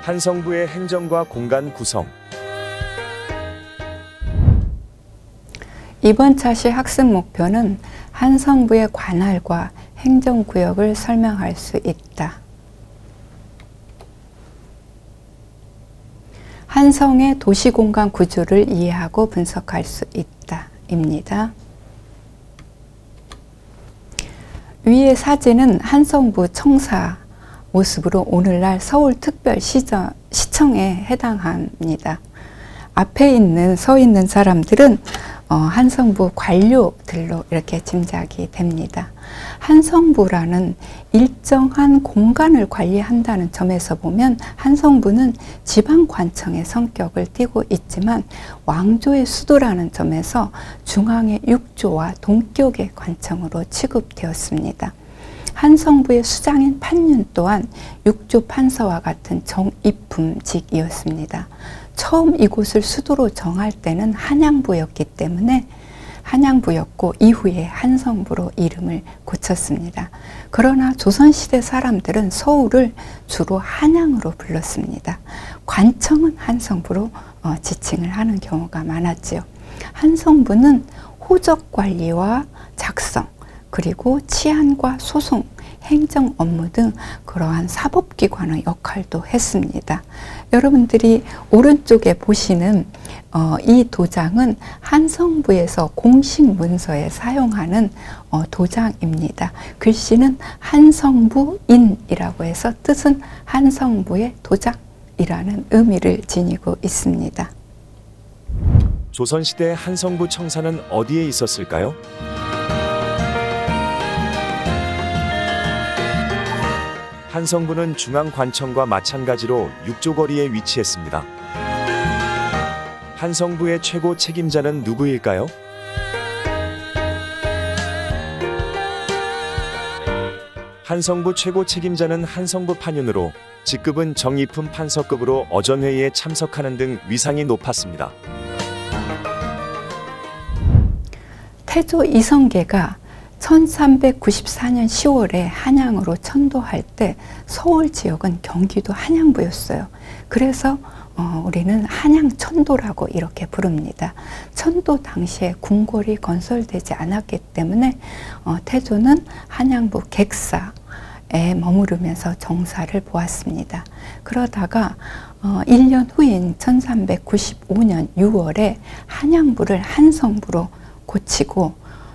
한성부의 행정과 공간 구성. 이번 차시 학습 목표는 한성부의 관할과 행정구역을 설명할 수 있다. 한성의 도시공간 구조를 이해하고 분석할 수 있다. 입니다. 위의 사진은 한성부 청사 모습으로 오늘날 서울특별시청에 해당합니다. 앞에 서 있는 사람들은 한성부 관료들로 이렇게 짐작이 됩니다. 한성부라는 일정한 공간을 관리한다는 점에서 보면 한성부는 지방관청의 성격을 띠고 있지만 왕조의 수도라는 점에서 중앙의 육조와 동격의 관청으로 취급되었습니다. 한성부의 수장인 판윤 또한 육조 판서와 같은 정입품직이었습니다. 처음 이곳을 수도로 정할 때는 한양부였기 때문에 한양부였고 이후에 한성부로 이름을 고쳤습니다. 그러나 조선시대 사람들은 서울을 주로 한양으로 불렀습니다. 관청은 한성부로 지칭을 하는 경우가 많았지요. 한성부는 호적관리와 작성, 그리고 치안과 소송, 행정 업무 등 그러한 사법기관의 역할도 했습니다. 여러분들이 오른쪽에 보시는 이 도장은 한성부에서 공식 문서에 사용하는 도장입니다. 글씨는 한성부인이라고 해서 뜻은 한성부의 도장이라는 의미를 지니고 있습니다. 조선시대 한성부 청사는 어디에 있었을까요? 한성부는 중앙관청과 마찬가지로 육조거리에 위치했습니다. 한성부의 최고 책임자는 누구일까요? 한성부 최고 책임자는 한성부 판윤으로 직급은 정입품 판서급으로 어전회의에 참석하는 등 위상이 높았습니다. 태조 이성계가 1394년 10월에 한양으로 천도할 때 서울 지역은 경기도 한양부였어요. 그래서 우리는 한양천도라고 이렇게 부릅니다. 천도 당시에 궁궐이 건설되지 않았기 때문에 태조는 한양부 객사에 머무르면서 정사를 보았습니다. 그러다가 1년 후인 1395년 6월에 한양부를 한성부로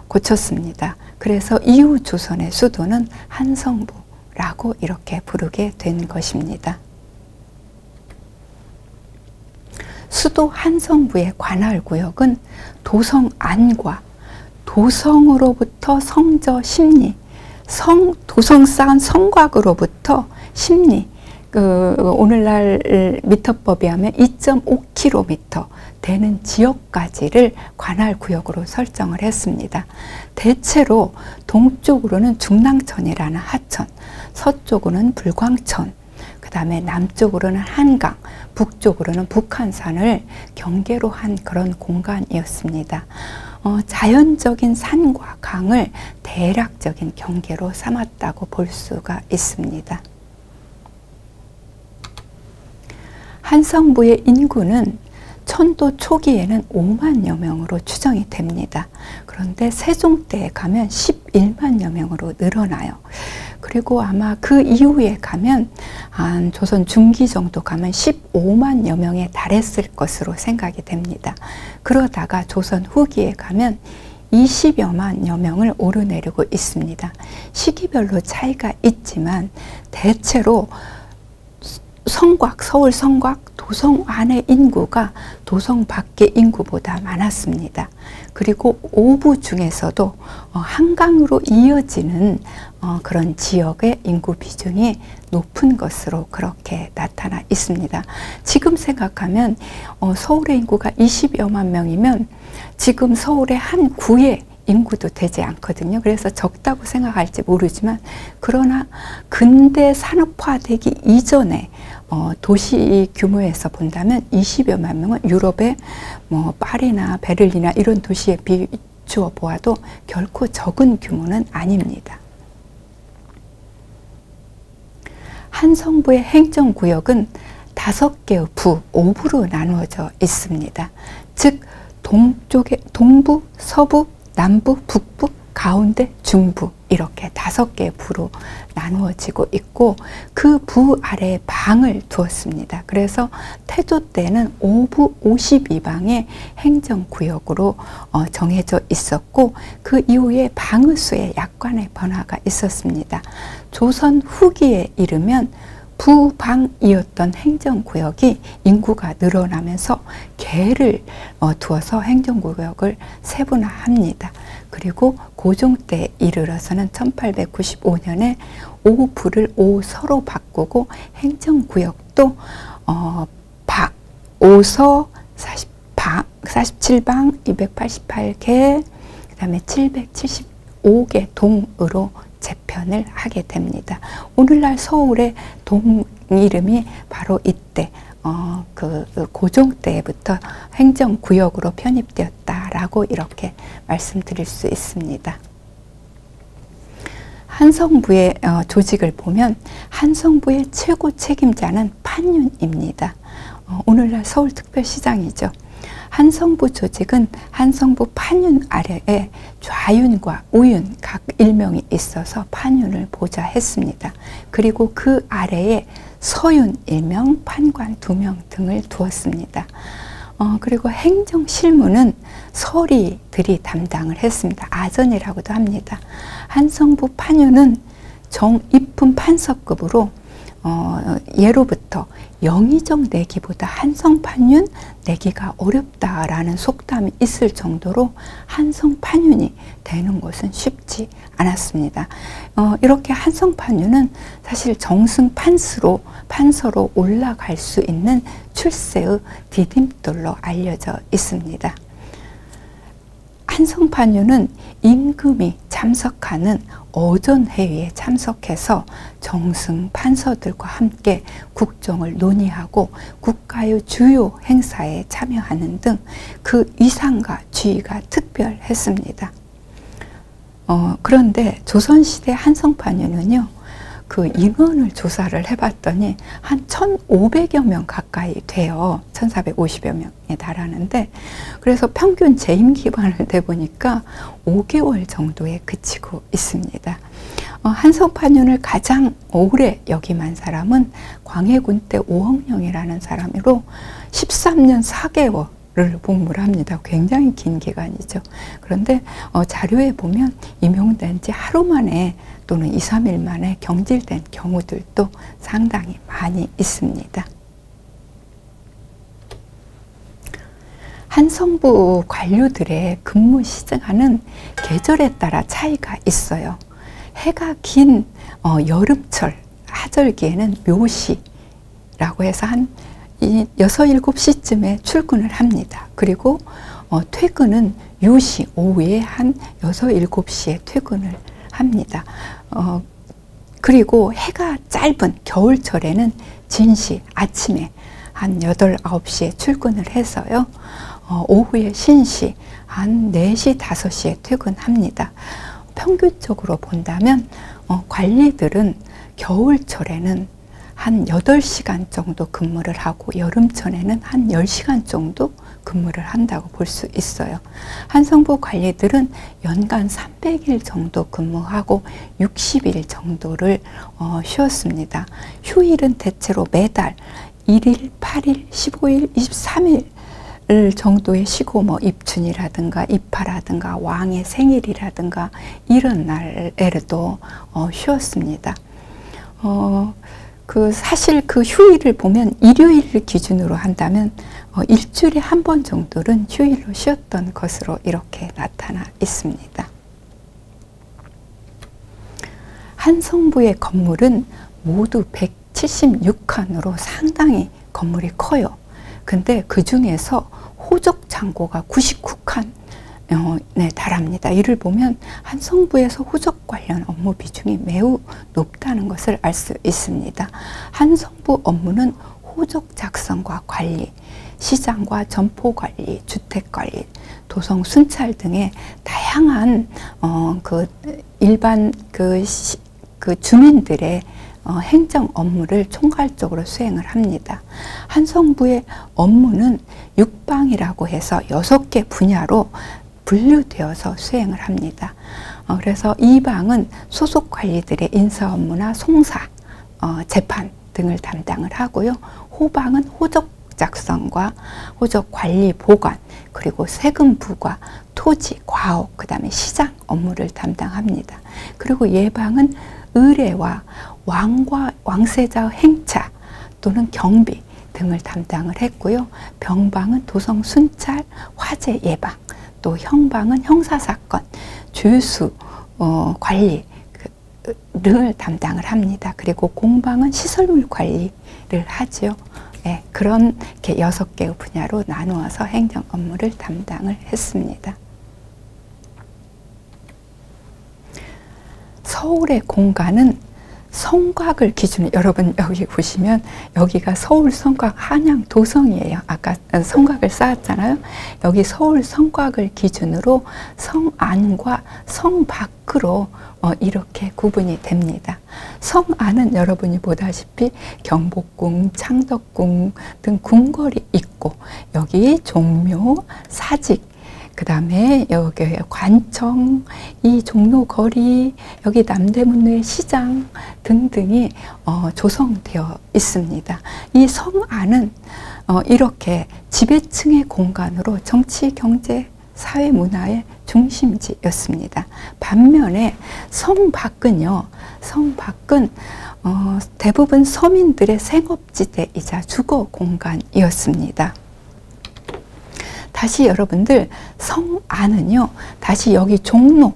고쳤습니다. 그래서 이후 조선의 수도는 한성부라고 이렇게 부르게 된 것입니다. 수도 한성부의 관할구역은 도성 안과 도성으로부터 성저 십리, 도성 쌓은 성곽으로부터 십리, 오늘날 미터법에 하면 2.5km 되는 지역까지를 관할구역으로 설정을 했습니다. 대체로 동쪽으로는 중랑천이라는 하천, 서쪽으로는 불광천, 그 다음에 남쪽으로는 한강, 북쪽으로는 북한산을 경계로 한 그런 공간이었습니다. 자연적인 산과 강을 대략적인 경계로 삼았다고 볼 수가 있습니다. 한성부의 인구는 천도 초기에는 5만여 명으로 추정이 됩니다. 그런데 세종 때에 가면 11만여 명으로 늘어나요. 그리고 아마 그 이후에 가면 한 조선 중기 정도 가면 15만여 명에 달했을 것으로 생각이 됩니다. 그러다가 조선 후기에 가면 20여만여 명을 오르내리고 있습니다. 시기별로 차이가 있지만 대체로 성곽, 서울 성곽, 도성 안의 인구가 도성 밖의 인구보다 많았습니다. 그리고 오부 중에서도 한강으로 이어지는 그런 지역의 인구 비중이 높은 것으로 그렇게 나타나 있습니다. 지금 생각하면 서울의 인구가 20여만 명이면 지금 서울의 한 구의 인구도 되지 않거든요. 그래서 적다고 생각할지 모르지만 그러나 근대 산업화되기 이전에 도시 규모에서 본다면 20여만 명은 유럽의 파리나 베를린이나 이런 도시에 비추어 보아도 결코 적은 규모는 아닙니다. 한성부의 행정구역은 5개의 부, 5부로 나누어져 있습니다. 즉 동쪽에 동부, 서부, 남부, 북부, 가운데, 중부 이렇게 5개의 부로 나누어지고 있고 그 부 아래에 방을 두었습니다. 그래서 태조 때는 5부 52방의 행정구역으로 정해져 있었고 그 이후에 방의 수에 약간의 변화가 있었습니다. 조선 후기에 이르면 부방이었던 행정구역이 인구가 늘어나면서 계를 두어서 행정구역을 세분화합니다. 그리고 고종 때에 이르러서는 1895년에 5부를 5서로 바꾸고 행정구역도 5서 47방 288개 그 다음에 775개 동으로 재편을 하게 됩니다. 오늘날 서울의 동 이름이 바로 이때 그 고종 때부터 행정구역으로 편입되었다라고 이렇게 말씀드릴 수 있습니다. 한성부의 조직을 보면 한성부의 최고 책임자는 판윤입니다. 오늘날 서울특별시장이죠. 한성부 조직은 한성부 판윤 아래에 좌윤과 우윤 각 일명이 있어서 판윤을 보좌했습니다. 그리고 그 아래에 서윤 1명, 판관 2명 등을 두었습니다. 그리고 행정실무는 서리들이 담당을 했습니다. 아전이라고도 합니다. 한성부 판윤은 정입품 판서급으로 예로부터 영의정 내기보다 한성판윤 내기가 어렵다라는 속담이 있을 정도로 한성판윤이 되는 것은 쉽지 않았습니다. 이렇게 한성판윤은 사실 정승판서로 올라갈 수 있는 출세의 디딤돌로 알려져 있습니다. 한성판윤은 임금이 참석하는 어전회의에 참석해서 정승 판서들과 함께 국정을 논의하고 국가의 주요 행사에 참여하는 등 그 위상과 지위가 특별했습니다. 그런데 조선시대 한성판윤은요, 그 인원을 조사를 해봤더니 한 1,500여 명 가까이 돼요. 1,450여 명에 달하는데, 그래서 평균 재임 기간을 대보니까 5개월 정도에 그치고 있습니다. 한성판윤을 가장 오래 역임한 사람은 광해군 때 오억령이라는 사람으로 13년 4개월을 복무를 합니다. 굉장히 긴 기간이죠. 그런데 자료에 보면 임용된 지 하루 만에 또는 2, 3일 만에 경질된 경우들도 상당히 많이 있습니다. 한성부 관료들의 근무 시간은 계절에 따라 차이가 있어요. 해가 긴 여름철 하절기에는 묘시라고 해서 한 6, 7시쯤에 출근을 합니다. 그리고 퇴근은 유시 오후에 한 6, 7시에 퇴근을 합니다. 그리고 해가 짧은 겨울철에는 진시 아침에 한 8, 9시에 출근을 해서요. 오후에 신시 한 4시, 5시에 퇴근합니다. 평균적으로 본다면 관리들은 겨울철에는 한 8시간 정도 근무를 하고 여름철에는 한 10시간 정도 근무를 한다고 볼 수 있어요. 한성부 관리들은 연간 300일 정도 근무하고 60일 정도를 쉬었습니다. 휴일은 대체로 매달 1일, 8일, 15일, 23일 정도에 쉬고 뭐 입춘이라든가 입하라든가 왕의 생일이라든가 이런 날에도 쉬었습니다. 사실 그 휴일을 보면 일요일을 기준으로 한다면 일주일에 한 번 정도는 휴일로 쉬었던 것으로 이렇게 나타나 있습니다. 한성부의 건물은 모두 176칸으로 상당히 건물이 커요. 근데 그 중에서 호적 창고가 99칸에 달합니다. 이를 보면 한성부에서 호적 관련 업무 비중이 매우 높다는 것을 알 수 있습니다. 한성부 업무는 호적 작성과 관리, 시장과 점포 관리, 주택 관리, 도성 순찰 등의 다양한 일반 그 주민들의 행정 업무를 총괄적으로 수행을 합니다. 한성부의 업무는 육방이라고 해서 6개 분야로 분류되어서 수행을 합니다. 그래서 이 방은 소속 관리들의 인사 업무나 송사, 재판 등을 담당을 하고요. 호방은 호적 작성과 호적 관리 보관, 그리고 세금 부과, 토지, 과옥, 그 다음에 시장 업무를 담당합니다. 그리고 예방은 의례와 왕과 왕세자 행차 또는 경비 등을 담당을 했고요. 병방은 도성 순찰, 화재 예방, 또 형방은 형사사건, 주유수 관리를 담당을 합니다. 그리고 공방은 시설물 관리를 하죠. 네, 그런 6개의 분야로 나누어서 행정 업무를 담당을 했습니다. 서울의 공간은 성곽을 기준으로, 여러분 여기 보시면 여기가 서울 성곽 한양 도성이에요. 아까 성곽을 쌓았잖아요. 여기 서울 성곽을 기준으로 성 안과 성 밖으로 이렇게 구분이 됩니다. 성 안은 여러분이 보다시피 경복궁, 창덕궁 등 궁궐이 있고, 여기 종묘, 사직, 그 다음에 여기 관청, 이 종로거리, 여기 남대문의 시장 등등이 조성되어 있습니다. 이 성 안은 이렇게 지배층의 공간으로 정치, 경제, 사회, 문화의 중심지였습니다. 반면에 성 밖은요, 성 밖은 대부분 서민들의 생업지대이자 주거 공간이었습니다. 다시 여러분들, 성 안은요, 다시 여기 종로,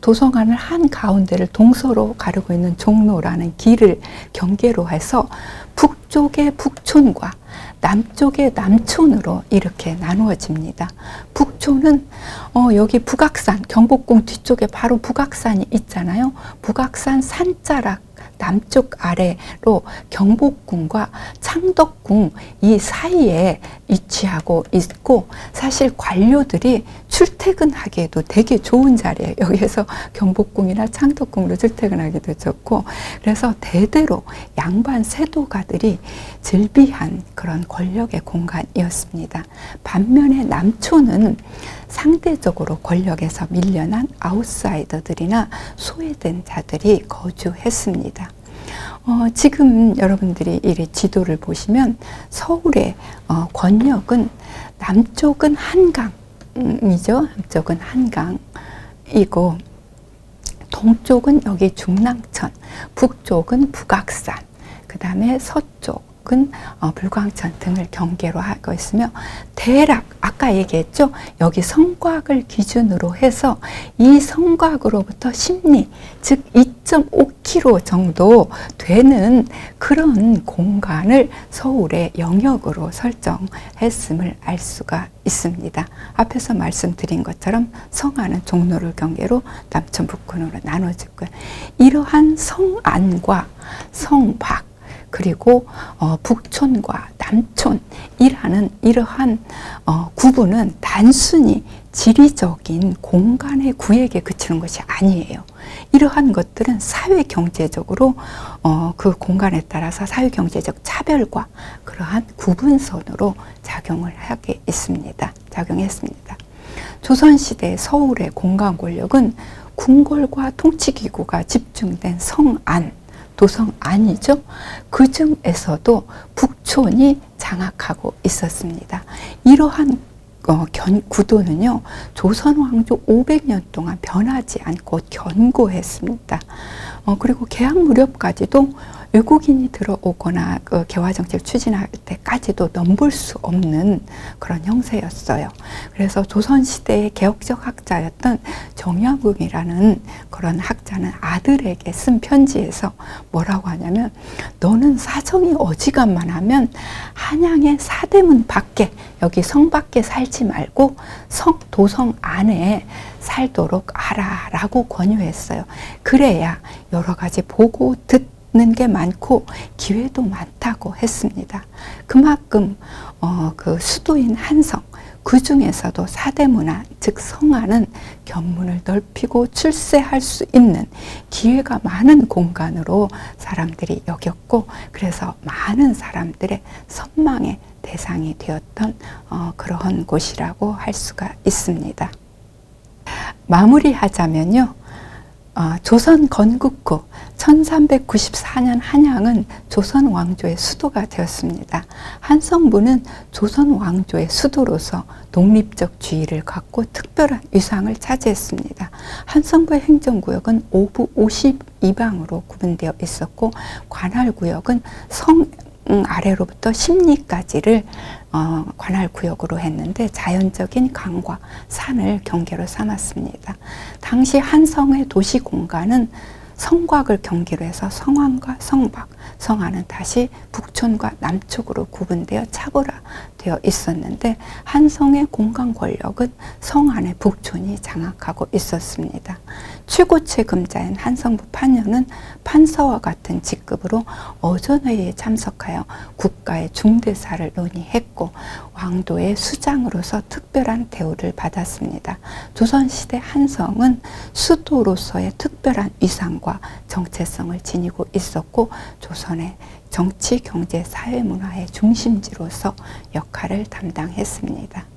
도성안을 한 가운데를 동서로 가르고 있는 종로라는 길을 경계로 해서 북쪽의 북촌과 남쪽의 남촌으로 이렇게 나누어집니다. 북촌은 여기 북악산, 경복궁 뒤쪽에 바로 북악산이 있잖아요. 북악산 산자락 남쪽 아래로 경복궁과 창덕궁 이 사이에 위치하고 있고, 사실 관료들이 출퇴근하기에도 되게 좋은 자리예요. 여기에서 경복궁이나 창덕궁으로 출퇴근하기도 좋고, 그래서 대대로 양반 세도가들이 즐비한 그런 권력의 공간이었습니다. 반면에 남촌은 상대적으로 권력에서 밀려난 아웃사이더들이나 소외된 자들이 거주했습니다. 지금 여러분들이 이 지도를 보시면 서울의 권역은 남쪽은 한강이죠. 남쪽은 한강이고, 동쪽은 여기 중랑천, 북쪽은 북악산, 그 다음에 서쪽은 불광천 등을 경계로 하고 있으며, 대략 아까 얘기했죠. 여기 성곽을 기준으로 해서 이 성곽으로부터 심리, 즉 2.5km 정도 되는 그런 공간을 서울의 영역으로 설정했음을 알 수가 있습니다. 앞에서 말씀드린 것처럼 성안은 종로를 경계로 남천 북근으로 나눠지고요. 이러한 성안과 성밖, 그리고 북촌과 남촌이라는 이러한 구분은 단순히 지리적인 공간의 구역에 그치는 것이 아니에요. 이러한 것들은 사회경제적으로 그 공간에 따라서 사회경제적 차별과 그러한 구분선으로 작용했습니다. 조선시대 서울의 공간 권력은 궁궐과 통치기구가 집중된 성안, 도성 안이죠. 그 중에서도 북촌이 장악하고 있었습니다. 이러한 구도는요, 조선 왕조 500년 동안 변하지 않고 견고했습니다. 그리고 개항 무렵까지도 외국인이 들어오거나 그 개화정책 추진할 때까지도 넘볼 수 없는 그런 형세였어요. 그래서 조선시대의 개혁적 학자였던 정약용이라는 그런 학자는 아들에게 쓴 편지에서 뭐라고 하냐면, 너는 사정이 어지간만하면 한양의 사대문 밖에, 여기 성 밖에 살지 말고 도성 안에 살도록 하라 라고 권유했어요. 그래야 여러 가지 보고 듣는 게 많고 기회도 많다고 했습니다. 그만큼 그 수도인 한성, 그 중에서도 사대문화, 즉 성안은 견문을 넓히고 출세할 수 있는 기회가 많은 공간으로 사람들이 여겼고, 그래서 많은 사람들의 선망의 대상이 되었던 그러한 곳이라고 할 수가 있습니다. 마무리하자면요, 조선 건국 후 1394년 한양은 조선 왕조의 수도가 되었습니다. 한성부는 조선 왕조의 수도로서 독립적 지위를 갖고 특별한 위상을 차지했습니다. 한성부의 행정구역은 오부 52방으로 구분되어 있었고, 관할구역은 성 아래로부터 심리까지를 관할구역으로 했는데, 자연적인 강과 산을 경계로 삼았습니다. 당시 한성의 도시 공간은 성곽을 경계로 해서 성안과 성박, 성안은 다시 북촌과 남쪽으로 구분되어 차별화되어 있었는데, 한성의 공간 권력은 성안의 북촌이 장악하고 있었습니다. 최고체 금자인 한성부 판녀는 판서와 같은 직급으로 어전회의에 참석하여 국가의 중대사를 논의했고, 왕도의 수장으로서 특별한 대우를 받았습니다. 조선시대 한성은 수도로서의 특별한 위상과 정체성을 지니고 있었고, 조선의 정치, 경제, 사회, 문화의 중심지로서 역할을 담당했습니다.